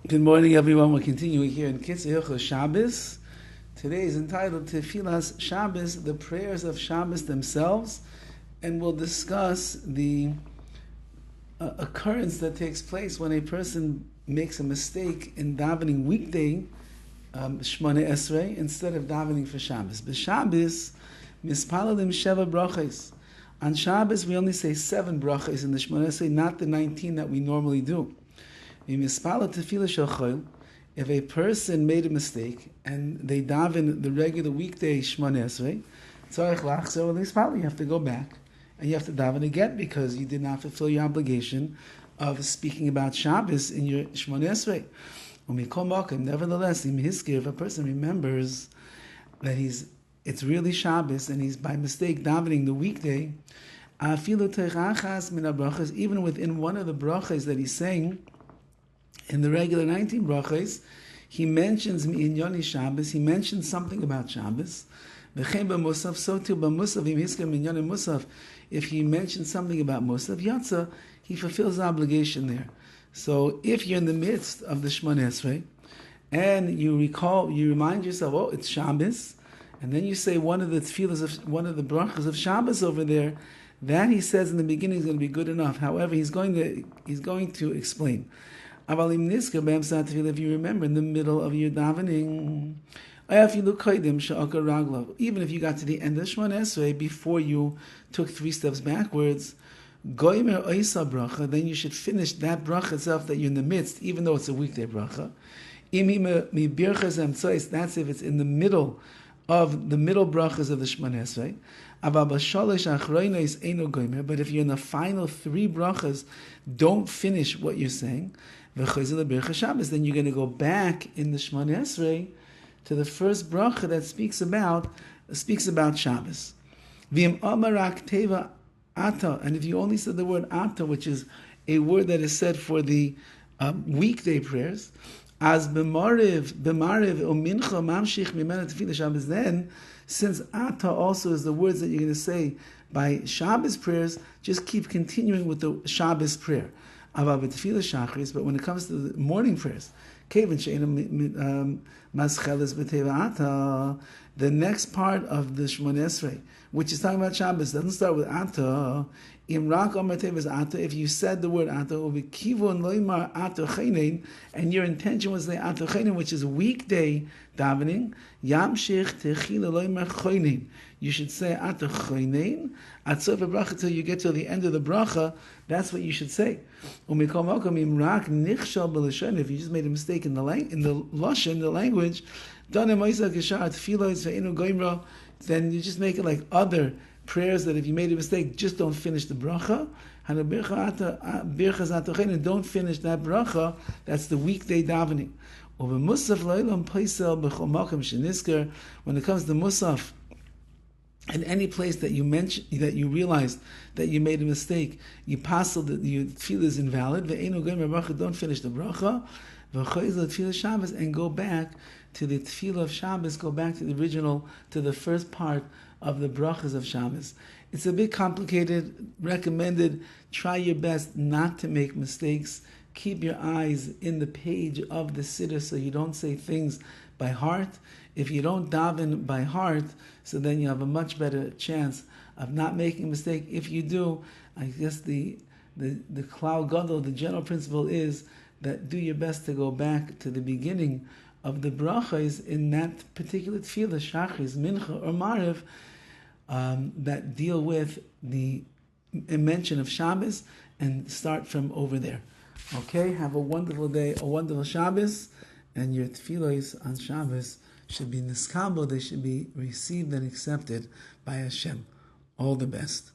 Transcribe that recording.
Good morning, everyone. We're continuing here in HILCHOS Shabbos. Today is entitled Tefillas Shabbos, the prayers of Shabbos themselves, and we'll discuss the occurrence that takes place when a person makes a mistake in davening weekday Shmone Esrei instead of davening for Shabbos. But Shabbos, mispalalim sheva brachos. On Shabbos, we only say 7 brachos in the Shmone Esrei, not the 19 that we normally do. If a person made a mistake and they daven the regular weekday Shmone Esrei, you have to go back and you have to daven again because you did not fulfill your obligation of speaking about Shabbos in your Shmone Esrei. Nevertheless, if a person remembers that it's really Shabbos and he's by mistake davening the weekday, even within one of the brachas that he's saying, in the regular 19 brachos, he mentions Mi'inyoni Shabbos, he mentions something about Shabbos. So too, Musaf, if he mentions something about Musaf, Yatza, he fulfills the obligation there. So if you're in the midst of the Shmone Esrei, and you remind yourself, oh, it's Shabbos, and then you say one of the brachas of Shabbos over there, that he says in the beginning is going to be good enough. However, he's going to explain. If you remember in the middle of your davening, even if you got to the end of Shmone Esrei before you took 3 steps backwards, then you should finish that bracha itself that you're in the midst, even though it's a weekday bracha. That's if it's in the middle of the middle brachas of the Shmone Esrei. But if you're in the final 3 brachas, don't finish what you're saying. Then you're going to go back in the Shmone Esrei to the first bracha that speaks about Shabbos. And if you only said the word ata, which is a word that is said for the weekday prayers, as b'mariv u'mincha mamshich mimena tefillah Shabbos, then since ata also is the words that you're going to say by Shabbos prayers, just keep continuing with the Shabbos prayer. But when it comes to the morning prayers, the next part of the Shmone Esrei, which is talking about Shabbos, doesn't start with Ata. If you said the word Ata, it will be Kivon Loimar Ata Chenein, and your intention was the Ata Chenein, which is weekday davening. Yamshich Techila Loimar Chenein. You should say Ata Chenein at Sof Bracha till you get to the end of the bracha. That's what you should say. If you just made a mistake in the lashon, the language, then you just make it like other prayers that if you made a mistake, just don't finish the bracha. And don't finish that bracha. That's the weekday davening. When it comes to Musaf, in any place that you mention, that you realized that you made a mistake, you passed that your tefillah is invalid. Don't finish the bracha. And go back to the tefillah of Shabbos. Go back to the original, to the first part of the brachas of Shabbos. It's a bit complicated. Recommended. Try your best not to make mistakes. Keep your eyes in the page of the siddur so you don't say things by heart. If you don't daven by heart, so then you have a much better chance of not making a mistake. If you do, I guess the Klal Gadol, the general principle is that do your best to go back to the beginning of the brachas in that particular tefillah, shachris, mincha, or mariv, that deal with the mention of Shabbos, and start from over there. Okay, have a wonderful day, a wonderful Shabbos, and your tefillos on Shabbos should be niskabel, they should be received and accepted by Hashem. All the best.